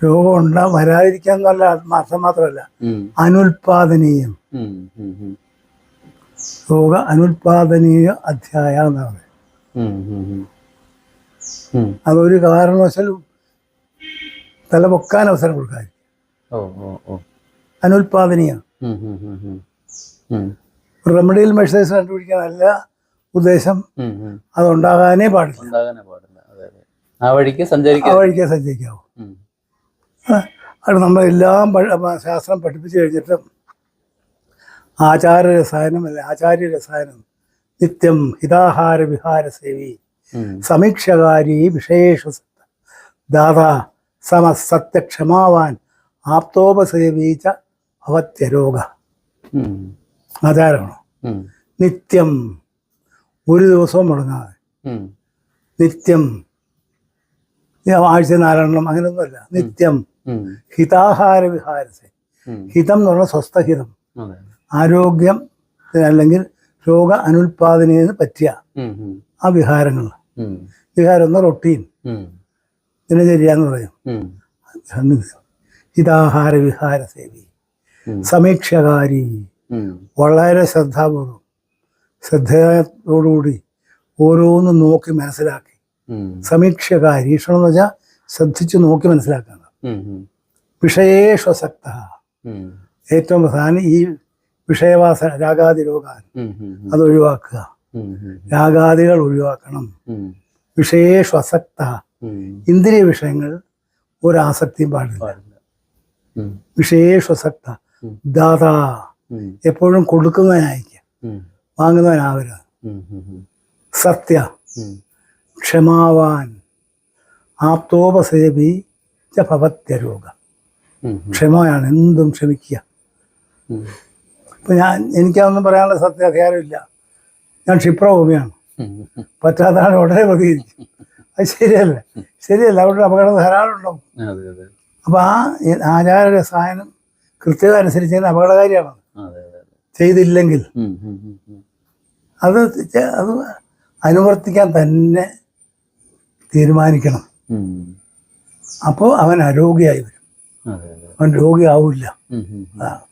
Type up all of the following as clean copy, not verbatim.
രോഗം വരാതിരിക്കുക എന്നല്ല അർത്ഥം മാത്രമല്ല, അനുൽപാദനീയം. രോഗ അനുൽപാദനീയ അധ്യായ എന്നാ പറയുന്നത്. അതൊരു കാരണവശാലും തല പൊക്കാൻ അവസരം കൊടുക്കാതിരിക്കും. അനുൽപാദനീയ റെമഡിയൽ മെഷേഴ്സ് കണ്ടുപിടിക്കാൻ നല്ല ഉദ്ദേശം അതുണ്ടാകാനേ പാടില്ല. ആ വഴിക്ക് സഞ്ചരിക്കാവൂ. അത് നമ്മളെല്ലാം ശാസ്ത്രം പഠിപ്പിച്ചു കഴിഞ്ഞിട്ടും ആചാര്യ രസായനം നിത്യം ഹിതാഹാര വിഹാര സേവി സമീക്ഷകാരി വിഷയേഷു ദാതാ സമസത്യക്ഷമാവാൻ ആപ്തോപസേവീച്ച ഭവത്യരോഗ. ആചാരമാണ്. നിത്യം, ഒരു ദിവസവും മുടങ്ങാതെ, നിത്യം ആഴ്ച 4 എണ്ണം അങ്ങനെയൊന്നുമല്ല, നിത്യം ഹിതാഹാര വിഹാരസേ. ഹിതം എന്ന് പറഞ്ഞാൽ സ്വസ്ഥഹിതം, ആരോഗ്യം അല്ലെങ്കിൽ രോഗ അനുൽപാദനത്തിന് പറ്റിയ ആ വിഹാരങ്ങൾ. വിഹാരം എന്ന റൊട്ടീൻ, ദിനചര്യ എന്ന് പറയും. ഹിതാഹാര വിഹാര സേവി സമീക്ഷകാരി, വളരെ ശ്രദ്ധയോടുകൂടി ഓരോന്നും നോക്കി മനസ്സിലാക്കി. സമീക്ഷകാരി, ഈക്ഷണം എന്ന് വെച്ചാൽ ശ്രദ്ധിച്ച് നോക്കി മനസ്സിലാക്കാണ്. വിഷയേഷ്വസക്ത, ഏറ്റവും പ്രധാനം ഈ വിഷയവാസന, രാഗാദി രോഗാൻ അത് ഒഴിവാക്കുക. രാഗാദികൾ ഒഴിവാക്കണം. വിഷയേഷ്വസക്ത, ഇന്ദ്രിയ വിഷയങ്ങൾ ഒരാസക്തിയും പാടില്ല. വിഷയേഷ്വസക്ത ദാതാ, എപ്പോഴും കൊടുക്കുന്നവനായിരിക്കുക, വാങ്ങുന്നവനാവരുത്. സത്യ ക്ഷമാവാൻ ആപ്തോപസേവി ച ഭവത്യരോഗ. ക്ഷമയാണ്, എന്തും ക്ഷമിക്കുക. ഇപ്പം എനിക്കതൊന്നും പറയാനുള്ള അധികാരമില്ല. ഞാൻ ക്ഷിപ്രഭൂമിയാണ്, പറ്റാത്തതാണ് ഉടനെ പ്രതികരിക്കും. അത് ശരിയല്ല. അവിടെ അപകടം ധാരാളം ഉണ്ടാവും. അപ്പം ആ ആചാര രസായനം കൃത്യമനുസരിച്ച് അപകടകാരിയാണ്. ചെയ്തില്ലെങ്കിൽ അത് അനുവർത്തിക്കാൻ തന്നെ തീരുമാനിക്കണം. അപ്പോൾ അവൻ അരോഗിയായി വരും. അവൻ രോഗിയാവില്ല. അതാണ്.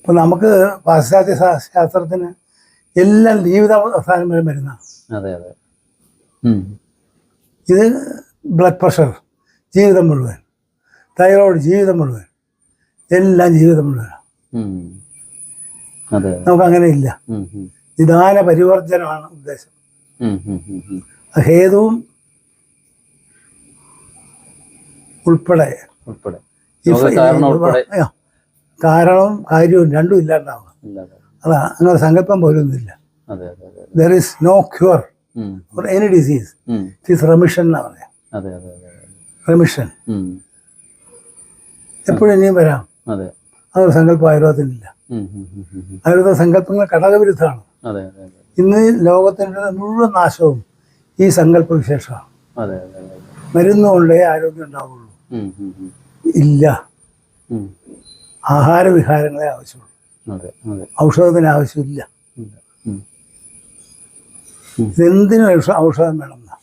അപ്പോൾ നമുക്ക് പാശ്ചാത്യ ശാസ്ത്രത്തിന് എല്ലാം ജീവിത അവസാനം വരെ മരുന്നാണ്. ഇത് ബ്ലഡ് പ്രഷർ ജീവിതം മുഴുവൻ, തൈറോയ്ഡ് ജീവിതം മുഴുവൻ, എല്ലാം ജീവിതം മുഴുവനാണ്. നമുക്കങ്ങനെ ഇല്ല. നിദാന പരിവർജനമാണ് ഉദ്ദേശം. ഹേതുവും ഉൾപ്പെടെ കാരണവും കാര്യവും രണ്ടും ഇല്ലാണ്ടാവുക. അതാ, അങ്ങനെ സങ്കല്പം പോലൊന്നുമില്ല. There is no cure for any disease. It is remission എന്നാ പറയാം. റെമിഷൻ എപ്പോഴും ഇനിയും വരാം. അതൊരു സങ്കല്പം ആയുർവേദത്തിനില്ല. ആയുർവേദ സങ്കല്പങ്ങൾ ഘടകവിരുദ്ധമാണ്. ഇന്ന് ലോകത്തിൻ്റെ മുഴുവൻ നാശവും ഈ സങ്കല്പ വിശേഷമാണ്. മരുന്നുകൊണ്ടേ ആരോഗ്യം ഉണ്ടാവുള്ളൂ. ഇല്ല, ആഹാരവിഹാരങ്ങളെ ആവശ്യമുള്ളൂ. ഔഷധത്തിന് ആവശ്യമില്ല. ഇതെന്തിനും ഔഷധം വേണമെന്നാ.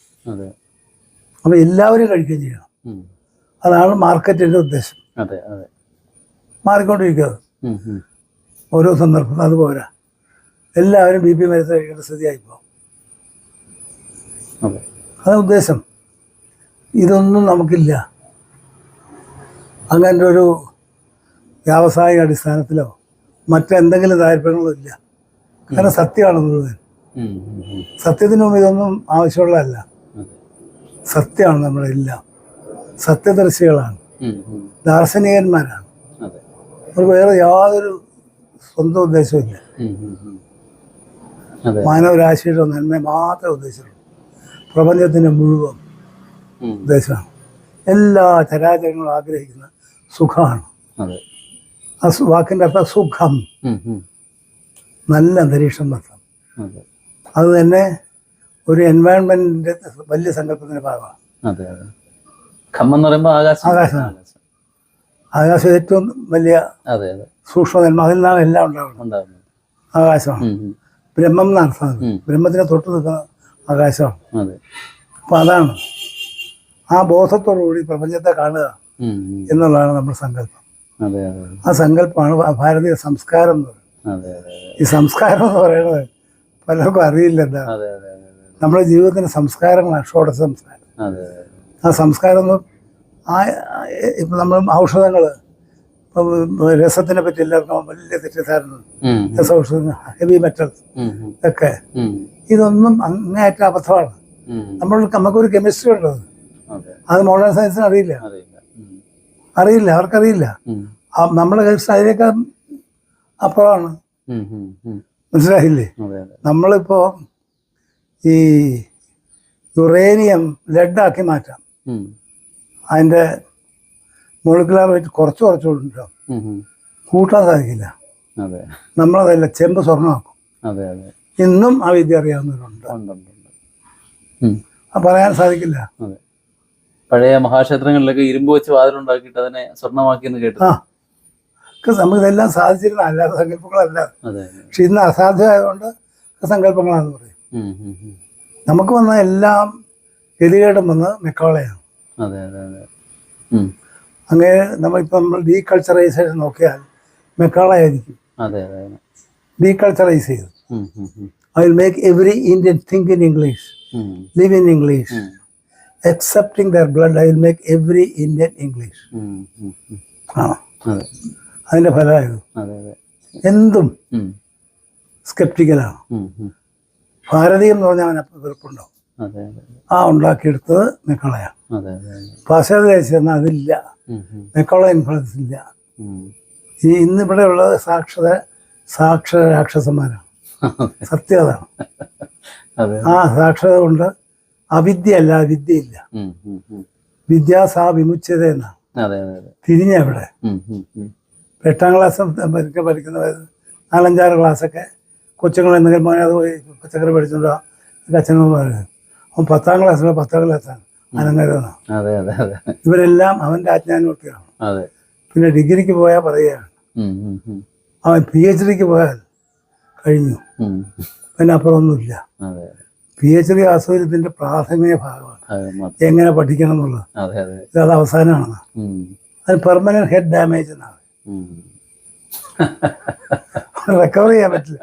അപ്പം എല്ലാവരും കഴിക്കുകയും ചെയ്യണം. അതാണ് മാർക്കറ്റിൻ്റെ ഉദ്ദേശം. മാറിക്കൊണ്ടിരിക്കുന്നത് ഓരോ സന്ദർഭം. അതുപോരാ, എല്ലാവരും BP മരുന്ന് കഴിക്കേണ്ട സ്ഥിതിയായിപ്പോൾ. അതാണ് ഉദ്ദേശം. ഇതൊന്നും നമുക്കില്ല. അങ്ങനത്തെ ഒരു വ്യാവസായിക അടിസ്ഥാനത്തിലോ മറ്റെന്തെങ്കിലും താല്പര്യങ്ങളോ ഇല്ല. കാരണം സത്യമാണ് മുഴുവൻ. സത്യത്തിന് മുമ്പ് ഇതൊന്നും ആവശ്യമുള്ളതല്ല. സത്യമാണ് നമ്മളെല്ലാം. സത്യദർശികളാണ്. ദാർശനികന്മാരാണ്. അതെ. അവർക്ക് വേറെ യാതൊരു സ്വന്തം ഉദ്ദേശവുമില്ല. അതെ. മാനവരാശിയുടെ നന്മ മാത്രമേ ഉദ്ദേശിച്ചുള്ളൂ. പ്രപഞ്ചത്തിൻ്റെ മുഴുവൻ ഉദ്ദേശമാണ്. എല്ലാ ചരാചരങ്ങളും ആഗ്രഹിക്കുന്ന സുഖമാണ്. അതെ. ആ വാക്കിൻ്റെ അർത്ഥം സുഖം, നല്ല അന്തരീക്ഷം നടത്തം. അതെ. അത് തന്നെ ഒരു എൻവയോൺമെന്റിന്റെ വലിയ സങ്കല്പത്തിന്റെ ഭാഗമാണ്. അതെ. അതെ. ഖമ്മെന്ന് പറയുമ്പോൾ ആകാശമാണ്. ആകാശം ഏറ്റവും വലിയ അതെ. അതെ. സൂക്ഷ്മതന്മ, അതിൽ നിന്നാണ് എല്ലാം ഉണ്ടാകുന്നത്. ആകാശമാണ് ബ്രഹ്മം എന്നർത്ഥം. ബ്രഹ്മത്തിനെ തൊട്ട് നിൽക്കുന്ന ആകാശമാണ്. അതെ. അപ്പം അതാണ് ആ ബോധത്തോടുകൂടി പ്രപഞ്ചത്തെ കാണുക എന്നുള്ളതാണ് നമ്മുടെ സങ്കല്പം. അതെ. അതെ. ആ സങ്കല്പമാണ് ഭാരതീയ സംസ്കാരം എന്ന് പറയുന്നത്. അതെ. അതെ. ഈ സംസ്കാരം എന്ന് പറയുന്നത് പലർക്കും അറിയില്ല എന്താ. അതെ. അതെ. നമ്മുടെ ജീവിതത്തിന്റെ സംസ്കാരങ്ങളാണ് ഷോഡശ സംസ്കാരം. അതെ. ആ സംസ്കാരം ഇപ്പം നമ്മൾ ഔഷധങ്ങൾ, രസത്തിനെ പറ്റി എല്ലാവർക്കും വലിയ തെറ്റിദ്ധാരണ. രസൌഷധങ്ങൾ, ഹെവി മെറ്റൽസ് ഒക്കെ, ഇതൊന്നും അങ്ങേയറ്റ അബദ്ധമാണ്. നമുക്കൊരു കെമിസ്ട്രി ഉള്ളത്, അത് മോഡേൺ സയൻസിന് അറിയില്ല, അവർക്കറിയില്ല. നമ്മുടെ കെമിസ്ട്രി അതിനേക്കാൾ അപ്പുറമാണ്. മനസ്സിലായില്ലേ? നമ്മളിപ്പോ ഈ യുറേനിയം ലെഡാക്കി മാറ്റാം. അതിൻ്റെ മോളിക്കുലാർ വെയിറ്റ് കുറച്ച് കൊണ്ടുണ്ടാവും, കൂട്ടാൻ സാധിക്കില്ല. നമ്മളതല്ല, ചെമ്പ് സ്വർണ്ണമാക്കും. ഇന്നും ആ വിദ്യ അറിയാവുന്നവരുണ്ട്. പറയാൻ സാധിക്കില്ല. പഴയ മഹാക്ഷേത്രങ്ങളിലൊക്കെ ഇരുമ്പ് വെച്ച് വാതിലുണ്ടാക്കിയിട്ട് അതിനെ സ്വർണ്ണമാക്കി എന്ന് കേട്ടു. നമുക്ക് ഇതെല്ലാം സാധിച്ചിരുന്ന അല്ലാതെ സങ്കല്പങ്ങളല്ല. പക്ഷെ ഇന്ന് അസാധ്യമായതുകൊണ്ട് സങ്കല്പങ്ങളാണെന്ന് പറയും. നമുക്ക് വന്ന എല്ലാം ഗതികേടും വന്ന് മെക്കോളയാണ്. അങ്ങനെ നമ്മൾ ഡീകൾച്ചറൈസേഷൻ നോക്കിയാൽ മെക്കോളയായിരിക്കും ഡീകൾച്ചറൈസ് ചെയ്തു. I will make every Indian think in English, live in English, accepting their blood, I will make every Indian English. അതിന്റെ ഫലമായത് എന്തും സ്കെപ്റ്റിക്കലാണ്. ഭാരതീയം എന്ന് പറഞ്ഞാൽ അവൻ വെറുപ്പുണ്ടാവും. ആ ഉണ്ടാക്കിയെടുത്തത് മെക്കോളയാണ്. പാശ്ചാത്യ ദേശം എന്നാൽ അതില്ല, മെക്കോള ഇൻഫ്ലുവൻസ് ഇല്ല. ഈ ഇന്നിവിടെ ഉള്ളത് സാക്ഷര രാക്ഷസന്മാരാണ്. സത്യം അതാണ്. ആ സാക്ഷരത കൊണ്ട് അവിദ്യയല്ല, വിദ്യയില്ല. വിദ്യാസാ വിമുച്യത എന്നാണ് തിരിഞ്ഞവിടെ. 8ാം ക്ലാസ് പഠിക്കുന്ന 4-5 ക്ലാസ്സൊക്കെ കൊച്ചുങ്ങൾ എന്തെങ്കിലും മോനെ അത് പോയി പച്ചക്കറി പഠിച്ചുകൊണ്ടോ അച്ഛനും പറയുന്നത്. അവൻ 10ാം ക്ലാസ്സിലോ 10ാം ക്ലാസ്സാണ് അലങ്കാരമാണ്. ഇവരെല്ലാം അവൻ്റെ ആജ്ഞാനുവർത്തിയാണ്. പിന്നെ ഡിഗ്രിക്ക് പോയാൽ പറയുകയാണ്, അവൻ PhD പോയാൽ കഴിഞ്ഞു, പിന്നെ അപ്പുറമൊന്നുമില്ല. PhD ആസ്വദിച്ചതിന്റെ പ്രാഥമിക ഭാഗമാണ് എങ്ങനെ പഠിക്കണം എന്നുള്ളത്. ഇത് അവസാനമാണ്. അത് പെർമനന്റ് ഹെഡ് ഡാമേജ് എന്നാണ്, റിക്കവർ ചെയ്യാൻ പറ്റില്ല.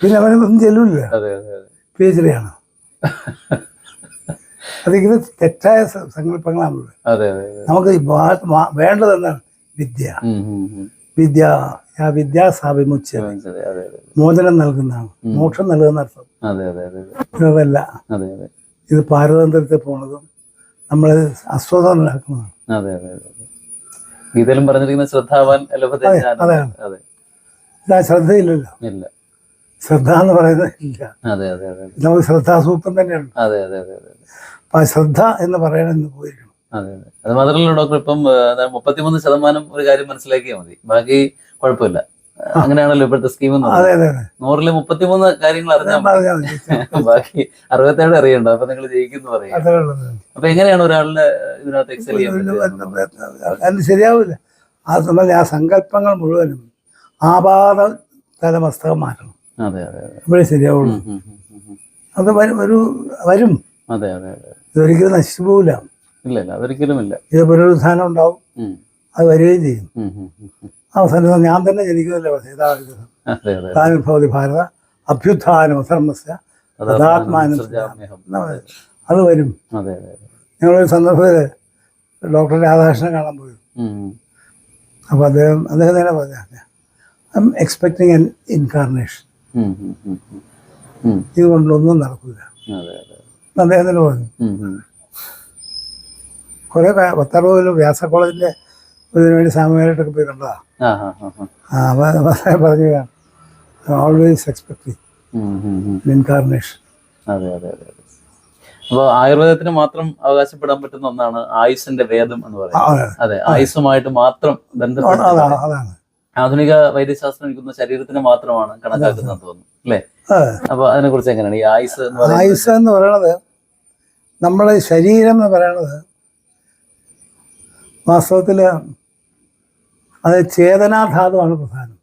പിന്നെ അവനൊന്നും ചെല്ലൂല്ല. PhD ആണ്. അതിങ്ങനെ തെറ്റായ സങ്കല്പങ്ങളാണുള്ളത്. നമുക്ക് വേണ്ടതെന്താണ്? വിദ്യാസാവിമുച്യ, മോചനം നൽകുന്നതാണ്, മോക്ഷം നൽകുന്ന അർത്ഥം. അതല്ല, ഇത് പാരതന്ത്ര്യത്തിൽ പോണതും നമ്മളെ അസ്വതന്ത്രനാക്കുന്നതാണ്. ഗീതയിലും പറഞ്ഞിരിക്കുന്ന ശ്രദ്ധാവാൻ. അതാണ്. ഇതാ ശ്രദ്ധയില്ലല്ലോ. ശ്രദ്ധ എന്ന് പറയുന്നത് ഇല്ല. നമുക്ക് ശ്രദ്ധാസൂക്തം തന്നെയുണ്ട്. അപ്പൊ ആ ശ്രദ്ധ എന്ന് പറയണമെന്ന് പോയിരിക്കണം. അത് മാത്രമല്ല ഡോക്ടർ, ഇപ്പം 33% ഒരു കാര്യം മനസ്സിലാക്കിയാൽ മതി, ബാക്കി കുഴപ്പമില്ല. അങ്ങനെയാണല്ലോ ഇപ്പോഴത്തെ സ്കീം. 100-ൽ 33 കാര്യങ്ങൾ അറിഞ്ഞാൽ ബാക്കി 67 അറിയണ്ട. അപ്പൊ നിങ്ങൾ ജയിക്കുന്നു പറയാം. അപ്പൊ എങ്ങനെയാണ് ഒരാളിന് ഇതിനകത്ത് എക്സൽ ചെയ്യാൻ? ശരിയാവില്ല. ആ സങ്കല്പങ്ങൾ മുഴുവനും ആപാദ തലമസ്തകം മാറ്റണം. ഇപ്പോഴേ ശരിയാവുള്ളൂ. അത് വരും. ഇതൊരിക്കലും നശിച്ചു പോവില്ല. അതൊരിക്കലും ഇല്ല. ഇത് പുനരുത്ഥാനം ഉണ്ടാവും, അത് വരികയും ചെയ്യും. അവസാനം ഞാൻ തന്നെ ജനിക്കുന്നില്ല. താനുഭവതി ഭാരത അഭ്യുത്ഥാനം ധർമ്മസ്യ തഥാത്മാനം, അത് വരും. ഞങ്ങളൊരു സന്ദർഭത്തിൽ ഡോക്ടർ രാധാകൃഷ്ണനെ കാണാൻ പോയി. അപ്പോൾ അദ്ദേഹം തന്നെ പറഞ്ഞ, I M expecting N incarnation, ഇതുകൊണ്ടൊന്നും നടക്കില്ല. അദ്ദേഹം തന്നെ പറഞ്ഞു. കുറേ 10-60 വ്യാസ കോളേജിൻ്റെ ഇതിനു വേണ്ടി സാമൂഹികമായിട്ടൊക്കെ പോയി കണ്ടതാണ്. ആ ആ ആ ആ. അപ്പോൾ പറഞ്ഞു ഓൾവേസ് എക്സ്പെക്ടിങ് ഇൻകാർണേഷൻ. അതെ അതെ അതെ. അപ്പോൾ ആയുർവേദത്തിന് മാത്രം അവകാശപ്പെടാൻ പറ്റുന്ന ഒന്നാണ് ആയുസിന്റെ വേദം എന്ന് പറയുന്നത്. അതെ, ആയുസുമായിട്ട് മാത്രം ബന്ധപ്പെട്ട അതാണ് ആധുനിക വൈദ്യശാസ്ത്രം എനിക്കുന്ന ശരീരത്തിന് മാത്രമാണ് കണക്കാക്കുന്നത് തോന്നുന്നു അല്ലേ? അപ്പൊ അതിനെ കുറിച്ച് എങ്ങനെയാണ് ഈ ആയുസ് എന്ന് പറയുന്നത്? ആയുസ് എന്ന് പറയുന്നത് നമ്മളെ ശരീരം എന്ന് പറയുന്നത് വാസ്തവത്തിൽ അത് ചേതനാധാതുവാണ് പ്രധാനം.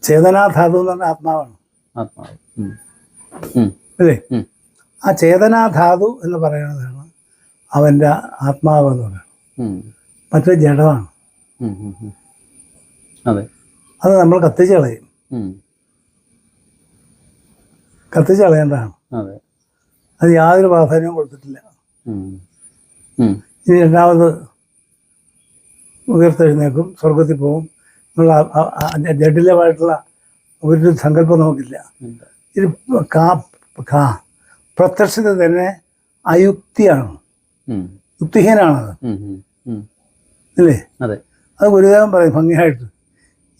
ചേതനാധാതു എന്ന് പറഞ്ഞാൽ ആത്മാവാണ്. ആത്മാവ്. അല്ലേ? ആ ചേതനാധാതു എന്ന് പറയുന്നതാണ് അവൻ്റെ ആത്മാവ് എന്ന് പറയുന്നത്. മറ്റൊരു ജഡമാണ്. അതെ, അത് നമ്മൾ കത്തിച്ച് കളയും. കത്തിച്ച് കളയേണ്ടതാണ്. അതെ, അത് യാതൊരു പ്രാധാന്യവും കൊടുത്തിട്ടില്ല. ഇനി രണ്ടാമത് ഉയർത്തെഴുന്നേക്കും, സ്വർഗത്തിൽ പോകും എന്നുള്ള ജഡിലമായിട്ടുള്ള ഒരു സങ്കല്പം നമുക്കില്ല. ഇത് പ്രത്യക്ഷത്തിൽ തന്നെ അയുക്തിയാണ്, യുക്തിഹീനാണത് അല്ലേ? അതെ. അത് ഗുരുദേവൻ പറയും ഭംഗിയായിട്ട്,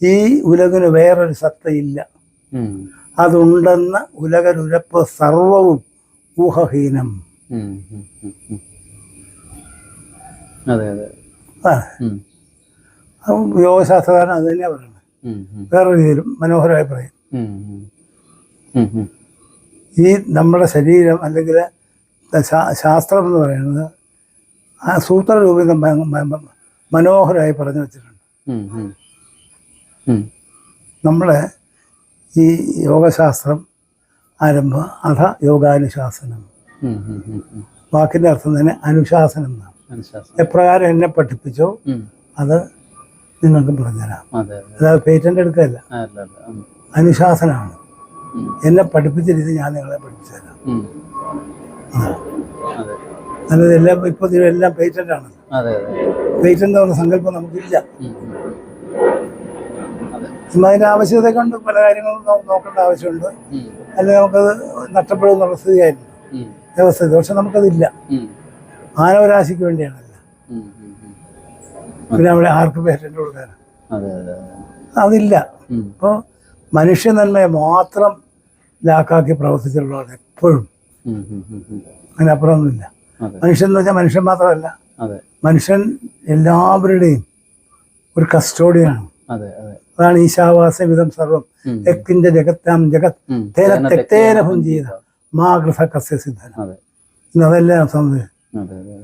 ഈ ഉലകിന് വേറൊരു സത്തയില്ല, അതുണ്ടെന്ന ഉലകരുരപ്പ് സർവവും ഊഹഹീനം. അതെ അതെ. യോഗശാസ്ത്രകാരൻ അത് തന്നെയാണ് പറയുന്നത്. വേറെ രീതിയിലും മനോഹരമായി പറയും. ഈ നമ്മുടെ ശരീരം അല്ലെങ്കിൽ ശാസ്ത്രം എന്ന് പറയുന്നത് ആ സൂത്രരൂപം മനോഹരമായി പറഞ്ഞു വെച്ചിട്ടുണ്ട്. നമ്മുടെ ഈ യോഗശാസ്ത്രം ആരംഭം അധ യോഗാനുശാസനം. വാക്കിൻ്റെ അർത്ഥം തന്നെ അനുശാസനം എന്നാണ്. എപ്രകാരം എന്നെ പഠിപ്പിച്ചോ അത് നിങ്ങൾക്ക് പറഞ്ഞുതരാം. അതായത് പേറ്റന്റ് എടുക്കുകയല്ല, അനുശാസനമാണ്. എന്നെ പഠിപ്പിച്ച രീതി ഞാൻ നിങ്ങളെ പഠിപ്പിച്ചു തരാം. അല്ലാതെ എല്ലാം ഇപ്പോൾ എല്ലാം പേറ്റന്റ് ആണ്. പേറ്റന്റ് എന്ന സങ്കല്പം നമുക്കില്ല. അതിൻ്റെ ആവശ്യകത കൊണ്ട് പല കാര്യങ്ങളും നോക്കേണ്ട ആവശ്യമുണ്ട്. അല്ലെങ്കിൽ നമുക്കത് നഷ്ടപ്പെടും എന്നുള്ള സ്ഥിതിയായിരുന്നു വ്യവസ്ഥ. പക്ഷെ നമുക്കതില്ല. മാനവരാശിക്ക് വേണ്ടിയാണല്ല. പിന്നെ അവിടെ ആർക്ക് പേറ്റന്റ് കൊടുക്കാൻ അതില്ല. ഇപ്പോൾ മനുഷ്യ നന്മയെ മാത്രം ലാക്കാക്കി പ്രവർത്തിച്ചിട്ടുള്ളതാണ് എപ്പോഴും. അതിനപ്പുറമൊന്നുമില്ല. മനുഷ്യൻ എന്ന് വെച്ചാൽ മനുഷ്യൻ മാത്രമല്ല, മനുഷ്യൻ എല്ലാവരുടെയും ഒരു കസ്റ്റോഡിയനാണ്. അതാണ് ഈശാവാസ്യമിതം സർവം യക്കിന്റെ ജഗത്താം ജഗത് തേന തെക്തേന ഭുഞ്ചീത മാ ഗൃഹ കസ്യ സിദ്ധന. ഇന്ന് അതെല്ലാം സംബന്ധിച്ച്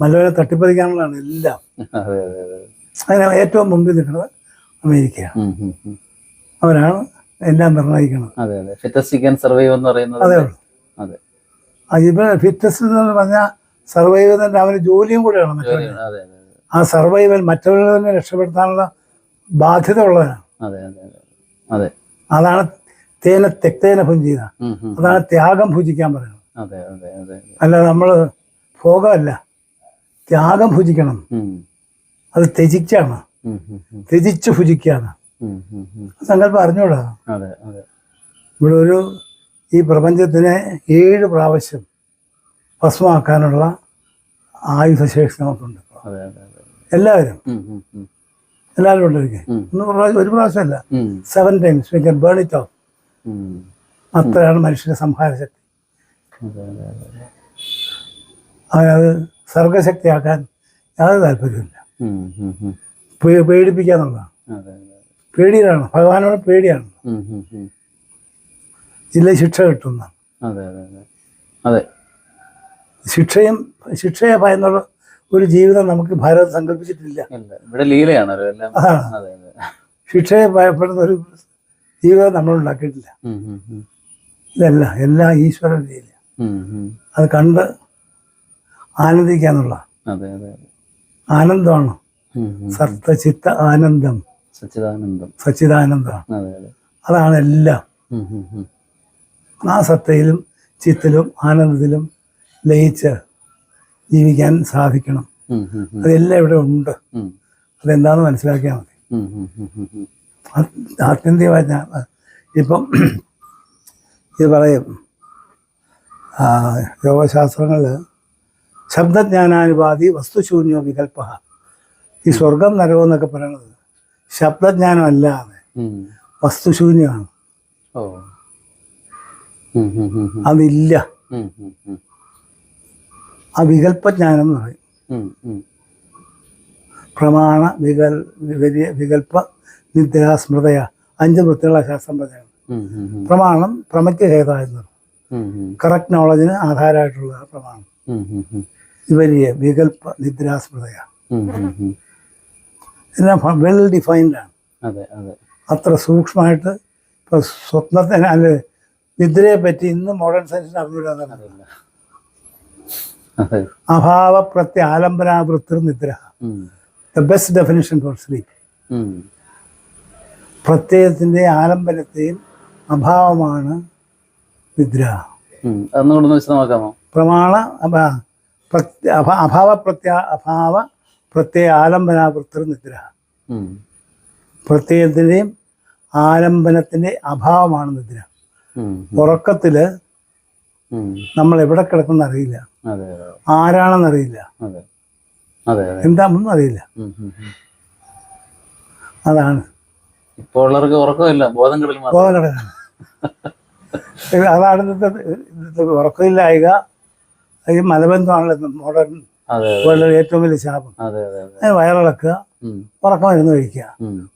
മല്ലവനെ തട്ടിപ്പതിക്കാനുള്ളതാണ് എല്ലാം. അതിന് ഏറ്റവും മുമ്പിൽ നിൽക്കുന്നത് അമേരിക്കയാണ്. അവരാണ് എല്ലാം നിർണ്ണയിക്കുന്നത്. അതേ ഉള്ളൂ. ഇപ്പൊ ഫിറ്റ്നസ് എന്ന് പറഞ്ഞാൽ സർവൈവ് തന്നെ അവന് ജോലിയും കൂടെയാണ്. മറ്റവന് ആ സർവൈവൽ മറ്റുള്ളവരെ രക്ഷപ്പെടുത്താനുള്ള ബാധ്യത ഉള്ളവനാണ്. അതാണ് തേന തെക്തേന ഭുഞ്ചീത. അതാണ് ത്യാഗം ഭുജിക്കാൻ പറയുന്നത്. അല്ല നമ്മൾ ഭോഗമല്ല, ത്യാഗം ഭുജിക്കണം. അത് ത്യജിക്കാണ്, ത്യജിച്ച് ഭുജിക്കാണ്. സങ്കല്പം അറിഞ്ഞൂടാ. ഇവിടെ ഒരു ഈ പ്രപഞ്ചത്തിനെ 7 പ്രാവശ്യം ഭസ്മമാക്കാനുള്ള ആയുധശേഷി നമുക്കുണ്ട്. എല്ലാവരും ഉണ്ടിരിക്കും. ഒരു പ്രാവശ്യമല്ല, 7 times we can burn it off. അത്രയാണ് മനുഷ്യന്റെ സംഹാര ശക്തി. അവനത് സർഗശക്തിയാക്കാൻ യാതൊരു താല്പര്യമില്ല. പേടിപ്പിക്കാന്നുള്ളതാണ്. പേടിയിലാണ്, ഭഗവാനോട് പേടിയാണ്. ഇല്ല ശിക്ഷ കിട്ടുന്ന ശിക്ഷയെ ഭയന്നുള്ള ഒരു ജീവിതം നമുക്ക് ഭാരതം സങ്കല്പിച്ചിട്ടില്ല. അതാണ്, ശിക്ഷയെ ഭയപ്പെടുന്ന ഒരു ജീവിതം നമ്മൾ ഉണ്ടാക്കിയിട്ടില്ല. ഇതല്ല, എല്ലാം ഈശ്വരൻ ചെയ്യില്ല. അത് കണ്ട് ആനന്ദിക്കാന്നുള്ള ആനന്ദമാണ്. സപ്തചിത്ത ആനന്ദം, സച്ചിദാനന്ദമാണ്. അതാണ് എല്ലാം. ആ സത്തയിലും ചിത്തിലും ആനന്ദത്തിലും ലയിച്ച് ജീവിക്കാൻ സാധിക്കണം. അതെല്ലാം ഇവിടെ ഉണ്ട്. അതെന്താണെന്ന് മനസ്സിലാക്കിയാൽ മതി. ആത്യന്തികമായി ഇപ്പം ഇത് പറയും, യോഗശാസ്ത്രങ്ങളിൽ ശബ്ദജ്ഞാനാനുപാതി വസ്തുശൂന്യോ വികല്പ. ഈ സ്വർഗം നരകം എന്നൊക്കെ പറയണത് ശബ്ദജ്ഞാനം അല്ലാതെ വസ്തുശൂന്യമാണ്. ഓ. അതില്ല. ആ വികല്പജ്ഞാനം എന്ന് പറയും. പ്രമാണ വികല്പ നിദ്ര സ്മൃതയ 5 വൃത്തിയുള്ള ശാസ്ത്രം പറഞ്ഞാണ്. പ്രമാണം പ്രമയ്ക്ക് ഹേതായിരുന്നു. കറക്റ്റ് നോളജിന് ആധാരമായിട്ടുള്ള പ്രമാണം. വിപരീയ വികല്പ നിദ്രാസ്മൃതയ എല്ലാം വെൽ ഡിഫൈൻഡ് ആണ്. അത്ര സൂക്ഷ്മമായിട്ട് ഇപ്പൊ സ്വപ്നത്തിന് അല്ലെ നിദ്രയെ പറ്റി ഇന്ന് മോഡേൺ സയൻസിന് അറിഞ്ഞില്ല. അഭാവ പ്രത്യാലംബനാവൃത്തിർ നിദ്ര, the best definition for sleep. പ്രത്യയത്തിന്റെ ആലംബനത്തെയും അഭാവമാണ് നിദ്ര. പ്രമാണ അഭാവ പ്രത്യയ ആലംബനാവൃത്തിർ നിദ്ര. പ്രത്യയത്തിന്റെയും ആലംബനത്തിന്റെ അഭാവമാണ് നിദ്ര. ഉറക്കത്തില് നമ്മൾ എവിടെ കിടക്കുന്ന അറിയില്ല, ആരാണെന്നറിയില്ല, എന്താണെന്നും അറിയില്ല. അതാണ് ഇപ്പോൾ ഉള്ളവർക്ക് ഉറക്കമില്ല, ബോധം കിടലാണ്. അതാണ് ഇന്നത്തെ ഉറക്കമില്ലായ്ക. ഈ മലബന്ധമാണല്ലോ മോഡേൺ വേൾഡിലെ ഏറ്റവും വലിയ ശാപം. വയറിളക്കുക, ഉറക്കമരുന്ന് കഴിക്കുക.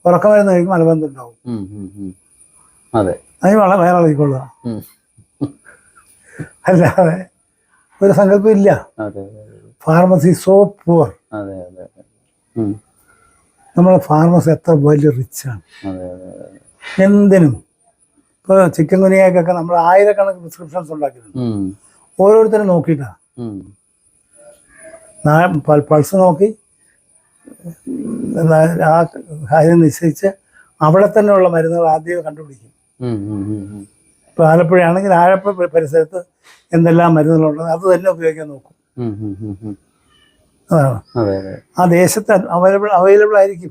ഉറക്കമരുന്ന് കഴിക്കുമ്പോൾ മലബന്ധം ഉണ്ടാവും. അതിന് വയറിളക്കിക്കൊള്ളുക, അല്ലാതെ ഒരു സങ്കല്പം ഇല്ല. Pharmacy so poor. നമ്മുടെ ഫാർമസി എത്ര വലിയ റിച്ചാണ്. എന്തിനും ഇപ്പോൾ ചിക്കൻ ഗുനിയക്കൊക്കെ നമ്മൾ 1000കണക്കിന് പ്രിസ്ക്രിപ്ഷൻസ് ഉണ്ടാക്കിയിട്ടുണ്ട്. ഓരോരുത്തരും നോക്കിയിട്ടാണ്. പൾസ് നോക്കി ആ കാര്യം നിശ്ചയിച്ച് അവിടെ തന്നെ ഉള്ള മരുന്നുകൾ ആദ്യം കണ്ടുപിടിക്കും. ഇപ്പോൾ ആലപ്പുഴയാണെങ്കിൽ ആലപ്പുഴ പരിസരത്ത് എന്തെല്ലാം മരുന്നുകളുണ്ട് അത് തന്നെ ഉപയോഗിക്കാൻ നോക്കും. അതാണ് ആ ദേശത്ത് അവൈലബിൾ ആയിരിക്കും.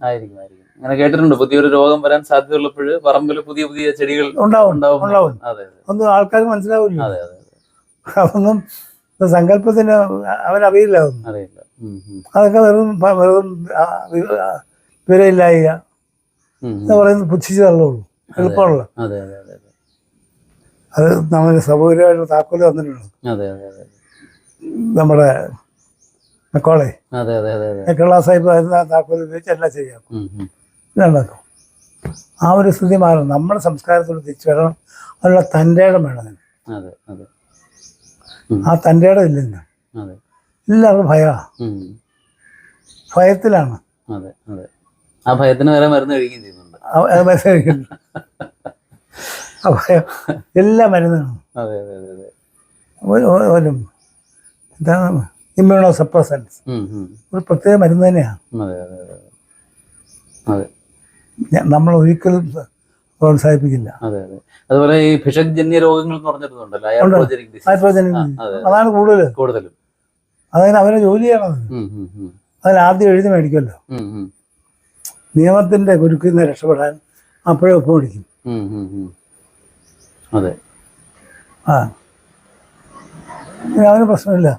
അങ്ങനെ കേട്ടിട്ടുണ്ട്. പുതിയൊരു രോഗം വരാൻ സാധ്യതയുള്ളപ്പോൾ പറമ്പിൽ പുതിയ പുതിയ ചെടികൾ ഉണ്ടാവും. ഒന്നും ആൾക്കാർക്ക് മനസ്സിലാവില്ല. അതൊന്നും സങ്കല്പത്തിന് അവനറിയില്ല. അതൊക്കെ വെറും വിവരമില്ലായിക എന്ന് പറയുന്നത് പുച്ഛിച്ച് തള്ളുള്ളൂ, എളുപ്പമുള്ള. അത് നമ്മൾ സൗകര്യമായിട്ട് താക്കോല് തന്നിട്ടുണ്ട്. നമ്മുടെ മെക്കോളെ മെക്കോള സാഹിബ് താക്കോല് ഉപയോഗിച്ച് എല്ലാം ചെയ്യാം, ഇതുണ്ടാക്കും. ആ ഒരു സ്ഥിതി മാറും. നമ്മുടെ സംസ്കാരത്തോട് തിരിച്ചു വരണം. അതിനുള്ള തൻ്റെ ഇടം വേണം. ആ തൻ്റെ ഇടം ഇല്ലെന്ന് എല്ലാവർക്കും ഭയത്തിലാണ്. ആ ഭയത്തിന് വരെ മരുന്ന് കഴിക്കുകയും ചെയ്യുന്നുണ്ട്. ഭയം എല്ലാ മരുന്നാണ്. എന്താണ് ഇമ്മ്യൂണോ സപ്രസൻസ്, ഒരു പ്രത്യേക മരുന്ന് തന്നെയാണ്. നമ്മൾ ഒരിക്കലും പ്രോത്സാഹിപ്പിക്കില്ല. അതുപോലെ ഈ ഭിഷഗ്ജന്യ രോഗങ്ങൾ എന്ന് പറഞ്ഞിട്ടുണ്ടല്ലോ, അതാണ് കൂടുതലും. അതിന് അവരെ ജോലി ചെയ്യണത്. അതിലാദ്യം എഴുതി മേടിക്കുമല്ലോ. നിയമത്തിന്റെ കുരുക്കിൽ നിന്ന് രക്ഷപ്പെടാൻ അപ്പോഴേ ഒപ്പം മേടിക്കും. അവന് പ്രശ്നമില്ല.